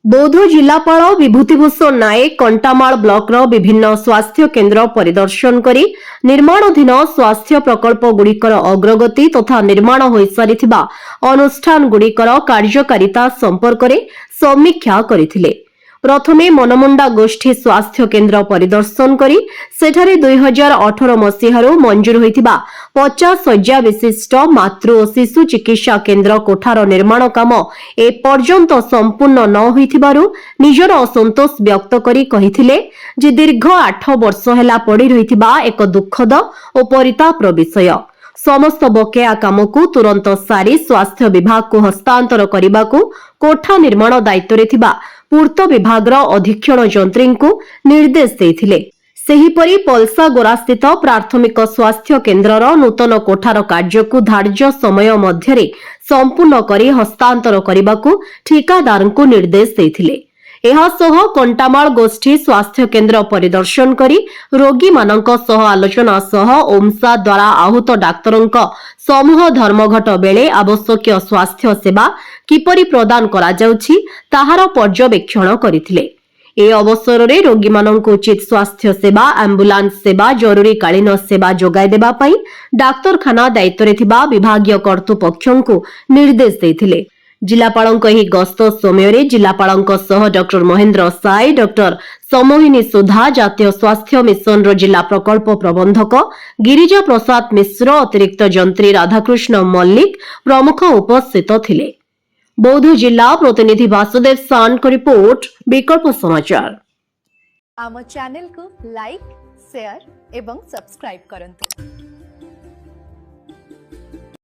बौद्ध जिलापाल विभूतिभूषण नायक कंटामाल ब्लॉकर विभिन्न स्वास्थ्य केन्द्र परिदर्शन करी निर्माणाधीन स्वास्थ्य प्रकल्प गुड़िकर अग्रगति तथा निर्माण हो सारिथिबा अनुष्ठान गुड़िकर कार्यकारिता संपर्क में समीक्षा करथिले। प्रथमे मनमुंडा गोष्ठी स्वास्थ्य केन्द्र परिदर्शन करी सेठारे 2018 मसीहारू मंजूर होइथिबा 50 शय्या विशिष्ट मातृ और शिशु चिकित्सा केन्द्र कोठार निर्माण काम ए पर्यंत संपूर्ण न होइथिबारू निजर असंतोष व्यक्त करी कहिथिले जे दीर्घ 8 वर्ष हेला पड़ी रहिथिबा एक दुखद और परितापर विषय। समस्त बकेया काम को तुरंत सारी स्वास्थ्य विभाग को हस्तांतर करने को कोठा निर्माण दायित्व रे थिबा पूर्त विभाग अधीक्षण जंत्री को निर्देश देथिले। सेहीपरि पलसागोरा स्थित प्राथमिक स्वास्थ्य केन्द्रर नूतन कोठार कार्य को धार्य समय मध्यरे संपूर्ण करी हस्तांतर करने को ठिकादार को निर्देश देथिले। एहासह कंटामाल गोष्ठी स्वास्थ्य केन्द्र परिदर्शन करी रोगी मानक सह आलोचना सह ओमसा द्वारा आहूत डाक्तरों समूह धर्मघट बेले आवश्यक स्वास्थ्य सेवा किपरि प्रदान करा जाउछि ताहार पर्यवेक्षण करिथिले। ए अवसर में रोगी मानक उचित स्वास्थ्य सेवा एम्बुलेंस सेवा जरूरीकालीन सेवा जोगाई देबा पई डाक्तरखाना दायित्व रे थिबा विभागीय कर्तृपक्षों निर्देश देथिले। जिलापालଙ୍କ ଏହି गस्त ସମୟରେ जिलापालଙ୍କ सह डॉक्टर महेंद्र साई डॉक्टर समोहिनी सुधा जातीय स्वास्थ्य मिशन रो जिला प्रकल्प प्रबंधक गिरिजा प्रसाद मिश्र अतिरिक्त जंत्री राधाकृष्ण मल्लिक प्रमुख उपस्थित थिले। बौद्ध जिला प्रतिनिधि वासुदेव सान को रिपोर्ट विकल्प समाचार। आम चैनल को लाइक शेयर एवं सब्सक्राइब करंतु।